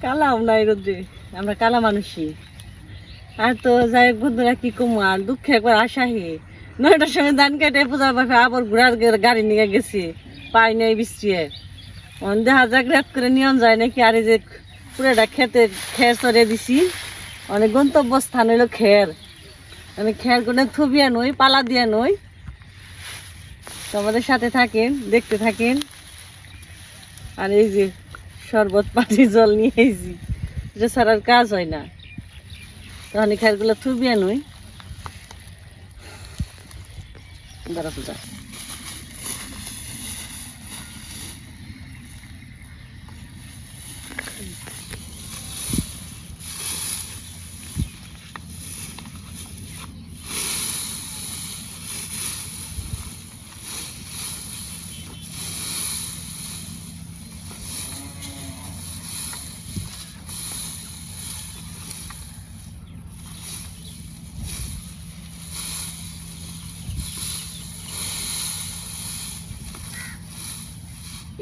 কালাও নাই রোদ্রে, আমরা কালা মানুষই। আর তো যাই হোক বন্ধুরা, কি কমু আর, দুঃখে একবার আশাহি 9টার সময় ধান কেটে পূজার বাপে আবার ঘোড়ার গাড়ি নিয়ে গেছি, পাই নাই বৃষ্টিয়ে। দেখা যাক রেপ করে নিয়ম যায় নাকি। আর এই যে পুরোটা খেতে খের চড়ে দিছি, অনেক গন্তব্য স্থান হইলো খের, মানে খের করে থবিয়া নই, পালা দিয়া নই। তো আমাদের সাথে থাকেন, দেখতে থাকেন। আর এই যে শরবত পানি জল নিয়ে এসেছি, এটা ছাড়ার কাজ হয় না। তখন খেরগুলো থুবিয়া নই। দাঁড়া পূজা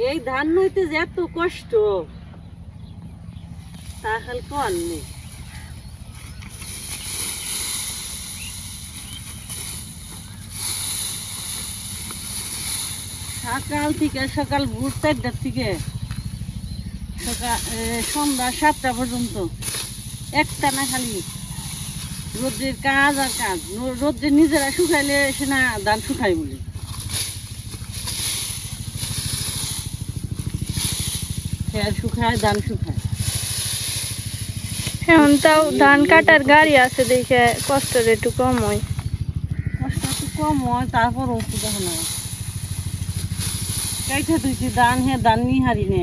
এই ধান নইতে যে এত কষ্ট, তা খাল কন নেই। সকাল থেকে, সকাল ভোর 4টার থেকে সন্ধ্যা 7টা পর্যন্ত একটা না খালি রোদ্রের কাজ আর কাজ। রোদ্রে নিজেরা শুকাইলে সে না ধান শুকাই বলে, খেয়ার শুকায় ধান শুকায়। এখন তাও ধান কাটার গাড়ি আছে দেখে কষ্টটা একটু কম হয়। কষ্ট একটু কম হয়, তারপর ওষুধ এখন কাইঠা তুইছি ধান, হ্যাঁ ধান নিয়ে হারি নে।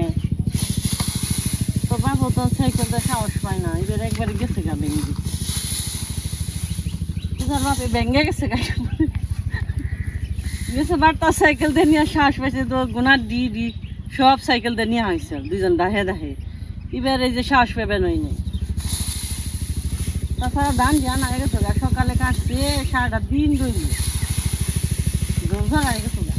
তো বাবু তো সাইকেলটা সাহস পায় না, এবার একবারে গেছে গা ভেঙে দিচ্ছে। তোর বাপে ভেঙে গেছে গা, গেছে বারটা সাইকেল দিয়ে নিয়ে সাহস পাইছে। তো গুনার দি সব সাইকেল দিয়ে নেওয়া হয়েছে, দুজন দাহে দাহে। এবার এই যে সাহস পাবেন ওই নেই। তাছাড়া ধান দিয়া না গেছে গা, সকালে কাটছে, সারাটা দিন রইল, রোজা হয়ে গেছে গা।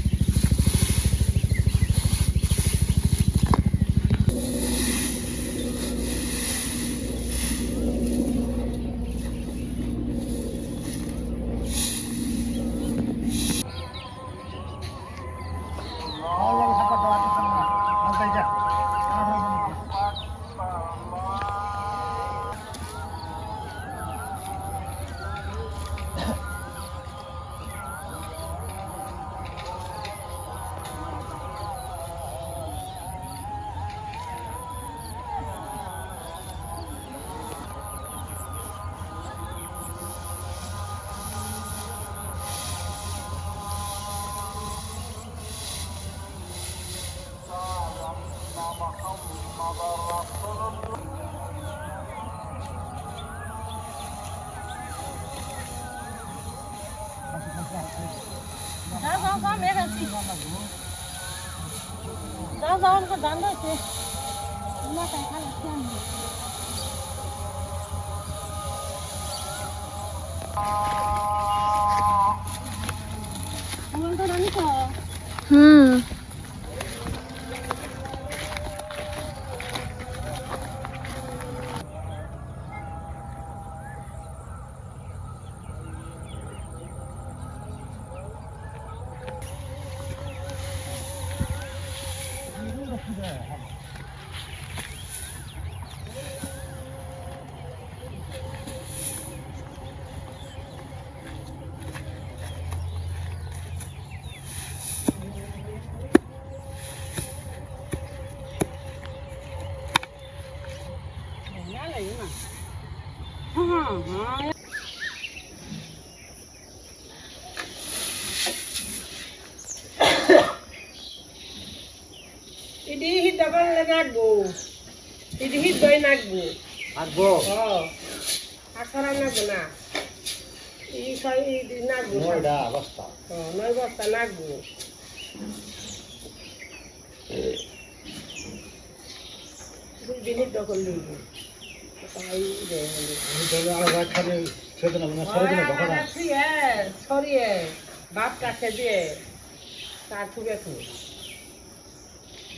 ধান রয়েছে হুম, ইডি হিট বাংলা নাগবো, ইডি হিট দই নাগবো আগবো। আছরা নাগবো না, ই ছয় ইডি নাগবো, 9টা বস্তা, 9 বস্তা নাগবো। দুই দিন দখল লইব, তাই দে আমি তো আলাদা খাবে সেদিন না সেদিন দখল না ছড়িয়ে বাপ কাছে দিয়ে তার থুবে থু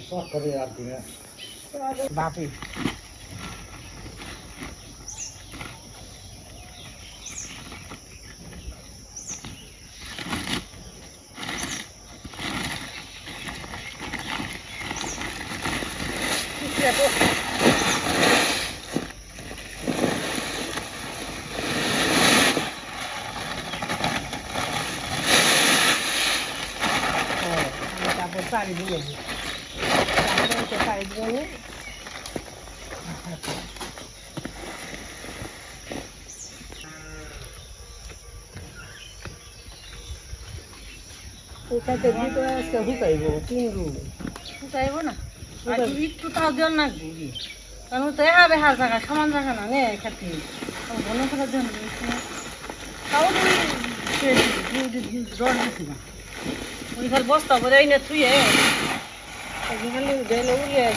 সব করে আর দিনে বাপি শুকাইব না একটু তাও দেন না কারণ তো এহা বেহার জায়গা সমান জায়গা না নে খেতে বনে ফেলার জন্য তাও জ্বর দিছি না ওই খালি বস্তা করে এই না থুয়ে খালি গেলে উড়িয়ে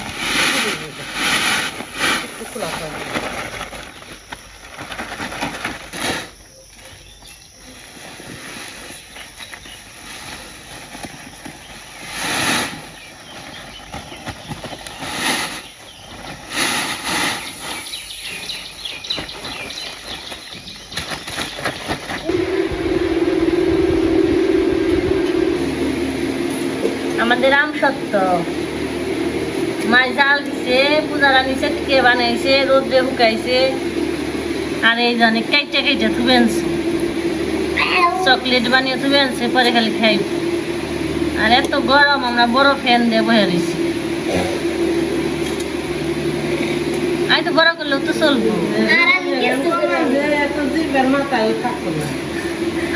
একটু খোলা আমাদের আম সত্য মায় জাল দিছে পূজারা নিচে টিকে বানাইছে রোদ্রে শুকাইছে আর এই জানে কেটে কেটে থুবেনছে চকলেট বানিয়ে থুবেনছে পরে খালি খাই আর এত গরম আমরা বড় ফ্যান দিয়ে বহে রয়েছি আমি তো বড় করলেও তো চলবো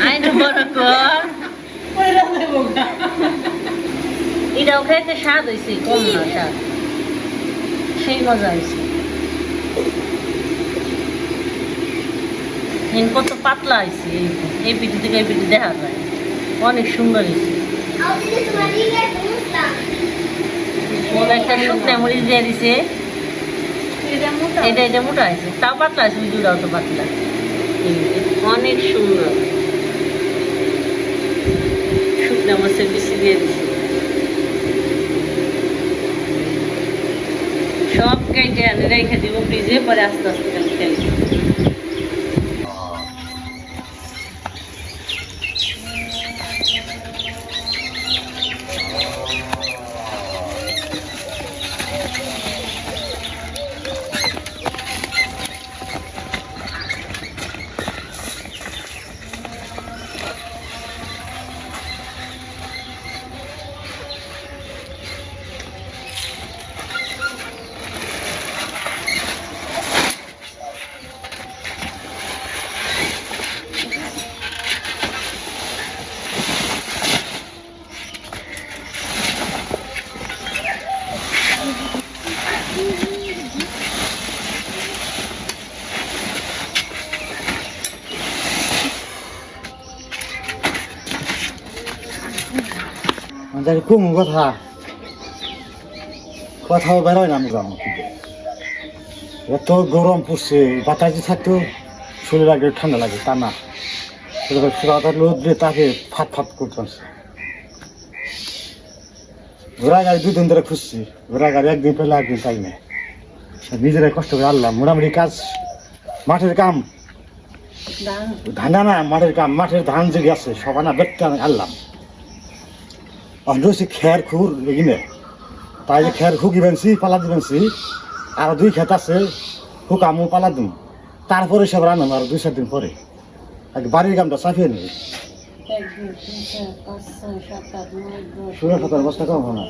আমি তো বড় কর এটাও খাইতে স্বাদ হয়েছে কম না স্বাদ সেই মজা হয়েছে কত পাতলা হয়েছে এই পিঠি থেকে এই পিঠি দেখা যায় অনেক সুন্দর হয়েছে একটা শুকনা মরিচ দিয়ে দিছে এটা মোটা হয়েছে তাও পাতলা আছে বিজুটাও তো পাতলা অনেক সুন্দর শুকনা মরিচের বেশি দিয়ে দিছে সব কেটে আনে রেখে দিব ফ্রিজে পরে আস্তে আস্তে খালি খেলি খুব কথা কথাও বেরোয় না আমরা এত গরম পড়ছে বাতাসে থাকতো শরীর আগে ঠান্ডা লাগে তা না রোদ্রে তাকে ফাট ফাট করতেছে ঘোড়া গাড়ি 2 দিন ধরে খুঁজছি ঘোড়া গাড়ি একদিন পেলে একদিন পাই না নিজেরাই কষ্ট করে আনলাম মোটামুটি কাজ মাঠের কাম ধান না মাঠের কাম মাঠের ধান যে আছে সবানা বেটটা আনলাম রয়েছে খের খুর এগিনে তাই যে খের খুকি বেনছি পালা দিবেনছি আর 2 ক্ষেত আছে হুকামু পালা দিম তারপরে সব রান্নাম আর 2-4 দিন পরে আগে বাড়ির কামটা চাপিয়ে নেবে 16-17 বস্তা কম হয় না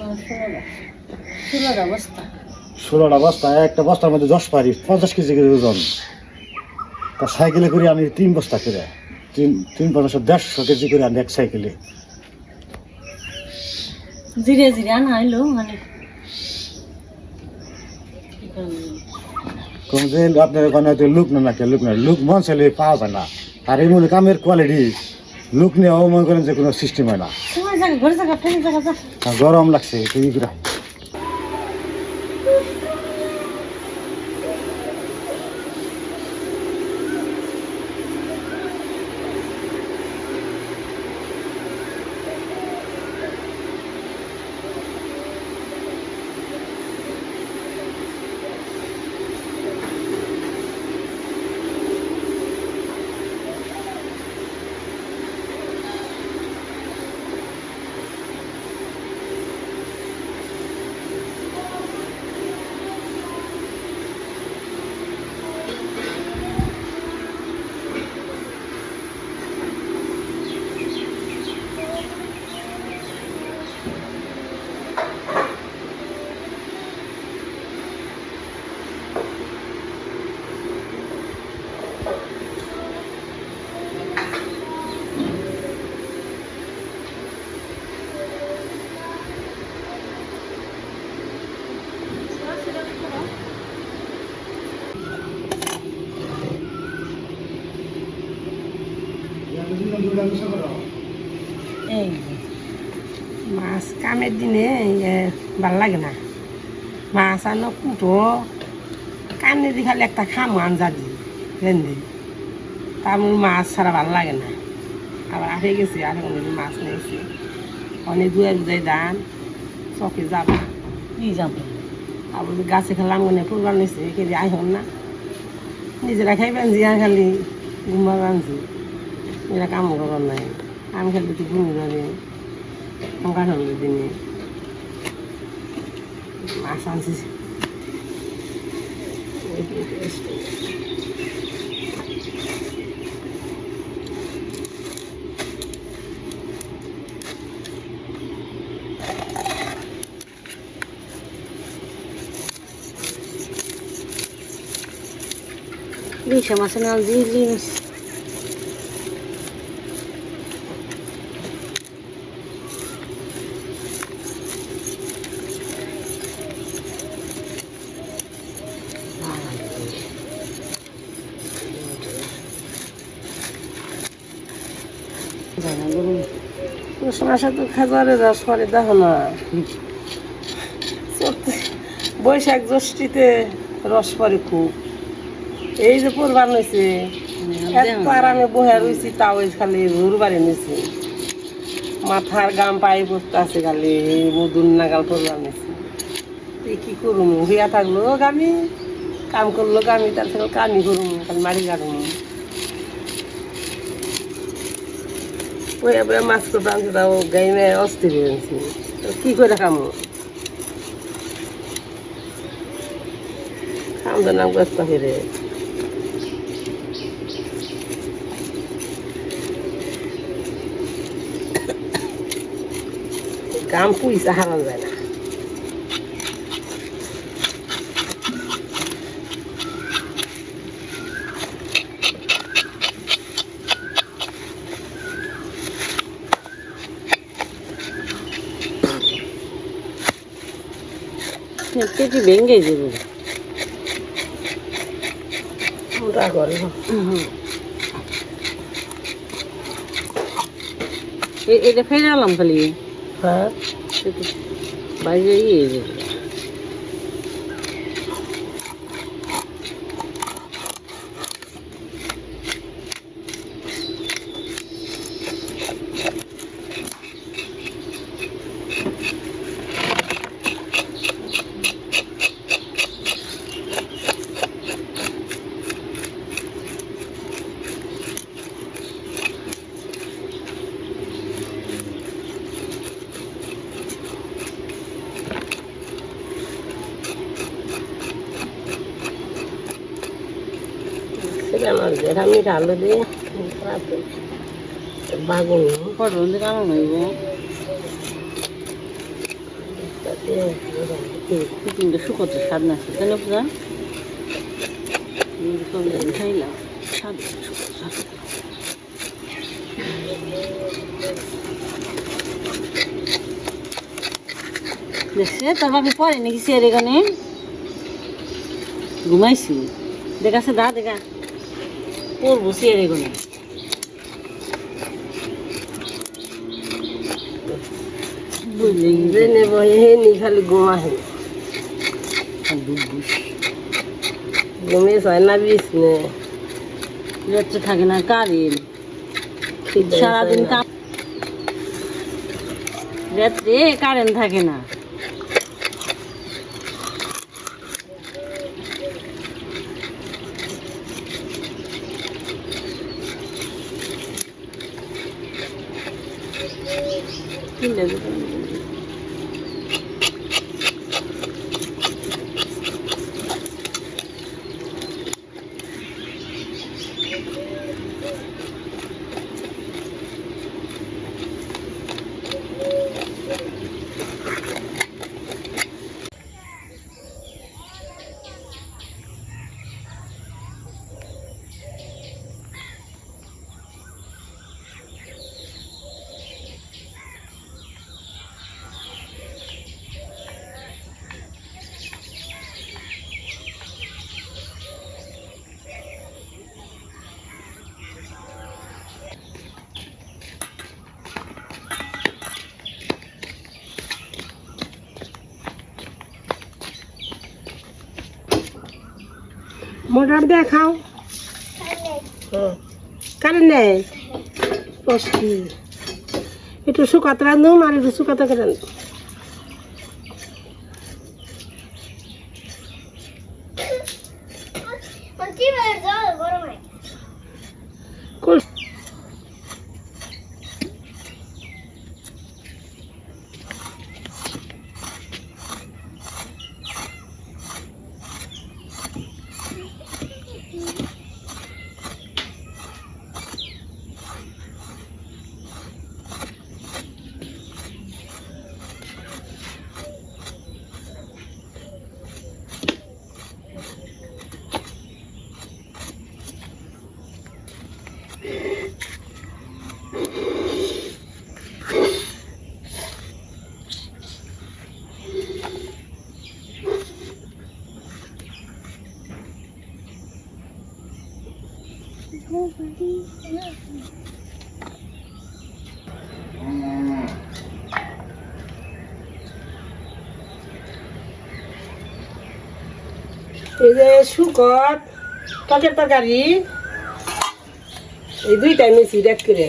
16টা বস্তা একটা বস্তার মধ্যে 10 পারি 50 কেজি করে ওজন তা সাইকেলে করে আমি 3 বস্তা করে 3-150 কেজি করে আনি এক সাইকেলে ধীরে ধীরে আনা হইলো মানে কোন যে আপনার ওখানে লুক না লুক মন চাইলে পাওয়া যায় না আর এই মনে কামের কোয়ালিটি লুক নেওয়াও মনে করেন যে কোনো সিস্টেম হয় না গরম লাগছে এই মাছ কামের দিনে ভাল লাগে না মাছ আনো কুটো কানে দি খালি একটা খামো আঞ্জা দি রেন্দে তার মাছ ছাড়া ভাল লাগে না আবার আগে গেছি আগে অনেক মাছ নিয়েছি অনেক দুয়ার দুয়াই দান চকে যাবা কি যাবো আবার গাছে খেলাম মনে ফুলবার নিয়েছে কেজি আইহন না নিজেরা খাইবেন জিয়া খালি ঘুমার আনছি এরা কাম করার নাই আমি খালি তুই ঘুমি ধরে কাম কাঠার দিনে মাছ আনছি Bisa masuk nal dilis. Jangan dulu. পুষ মাসে তো খাজারে রস পরে দেখো না সত্যি বৈশাখ জ্যৈষ্ঠীতে রস পরে খুব এই যে পূর্বান হয়েছে একবার আমি বহে রয়েছি তাও খালি ঘুর বাড়ি নিয়েছি মাথার গাম পায়ে বসতে আছে খালি মধুর নাগাল পূর্বান নিয়েছি তুই কি করুম হইয়া থাকলো গামি কাম করলো গামি তার থেকে কামি করুম খালি মারি কাটুম বইয়া বইয়া মাছ করতে আনছি তাও গাইমে অস্থির হয়েছি কি করে খামো খাম তো নাম ব্যস্ত ফিরে গাম পুইসা হারান যায় না Keji bengke dulu. udah করে এটা ফেলে আলাম খালি হ্যাঁ বাইরে ইয়ে সেটা আমার যেটা আমি আলু দিয়ে বাগুন ফটো কারণ হইব কুকিংটা শুকোতে স্বাদ না আছে তাই না পূজা খাইলাম স্বাদ দেখছে তোর বাপি পরে নাকি সে এখানে ঘুমাইছি দেখাছে দা দেখা পড়বো সে এখানে জেনে বহে নি খালি ঘুমাহে ঘুমিয়ে হয় না বিষ নে লেট্রে থাকে না কারেন্ট সারাদিন কাম রাত্রে কারেন্ট থাকে না মোটর দিয়ে খাও কারেন্ট নেই কষ্টি একটু শুকাতে রান্ধুম আর একটু শুকাতে করে রান্ধুম এই যে শুকট টকের তরকারি এই দুইটাই মিশি দেখ করে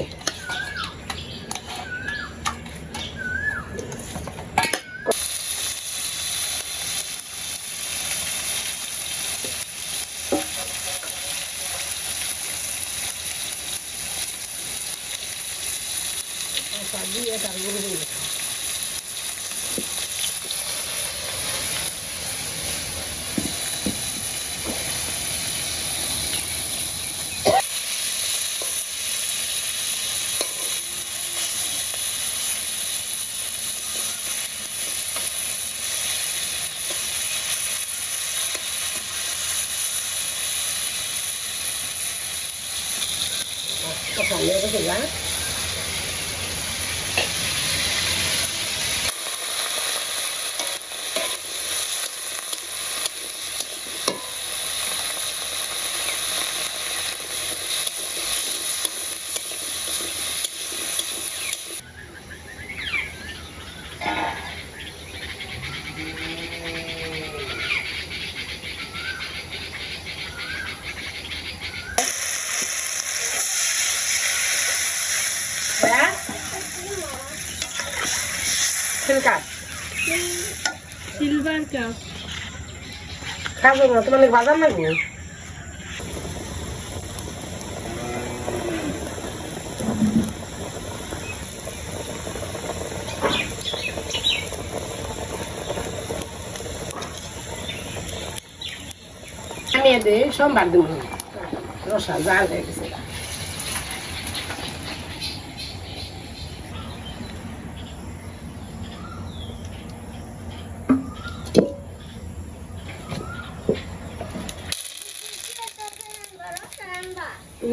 সিলভার কাপ খাবো না তোমার বাজার লাগবে আমি এতে সোমবার দিব রসা জাল হয়ে গেছে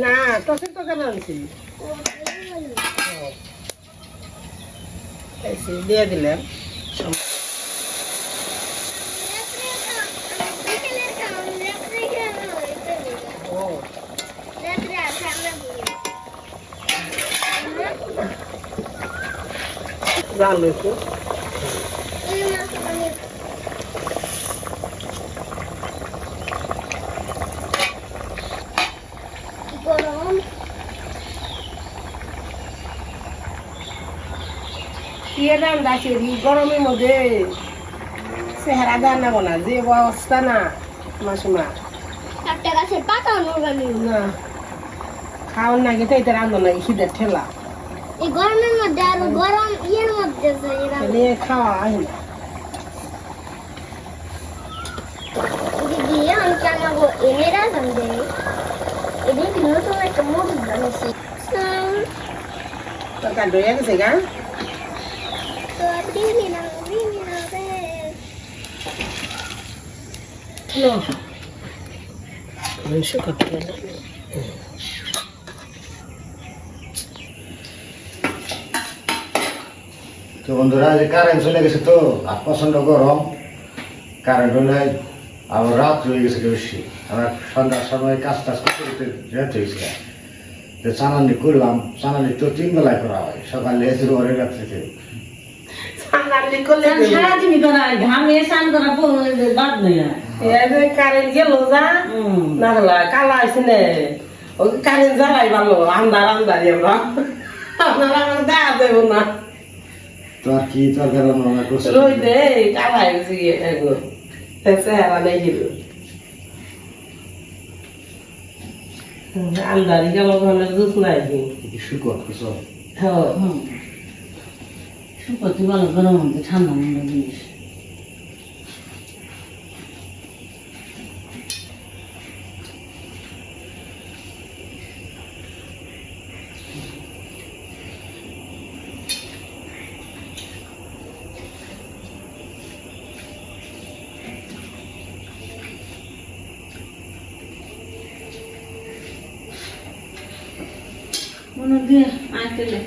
না টকের তরকারি আনছি দিয়ে দিলাম জাল একটু গরমের মধ্যে চেহারা দেওয়া নেবো না যে অবস্থা না মাসিমা না খাওয়ার নাকি তাইতে রান্ধো নাকি খিদের ঠেলা এই গরমের মধ্যে আর গরম ইয়ের মধ্যে নিয়ে খাওয়া হয় না দিদি আমাকে আমাকে এনে রাখুন দেয় এদিন নতুন একটা মুরগি বানিয়েছি তরকারি রয়ে গেছে গা তো দিদি না তো বন্ধুরা যে কারেন্ট চলে গেছে তো আর প্রচন্ড গরম কারেন্ট হলে আবার রাত হয়ে গেছে বেশি আমরা সন্ধ্যার সময় কাজ টাজ করতে করতে রাত হয়েছিল তো চানানি করলাম চানানি তো 3 বেলায় করা হয় সকালে শুরু রাত্রিতে সারাদিনই করা ঘামে স্নান করা বাদ নেই এই যে কারেন্ট গেল যা না হলা কালা আইছে নে ওই কারেন্ট জ্বালাই ভালো আন্ধার আন্ধারি আমরা আপনারা আমার দেখা দেবো না তো আর কি তরকারি রান্না করছে রই দে কালা হয়েছে গিয়ে এগুলো চেহারা নেই গেল আন্ধারি গেল ওখানে দুধ নাই শুকর কিছু হ্যাঁ শুকতি ভালো গরম মধ্যে ঠান্ডা মন্দ জিনিস মনে দিয়ে আঁকলে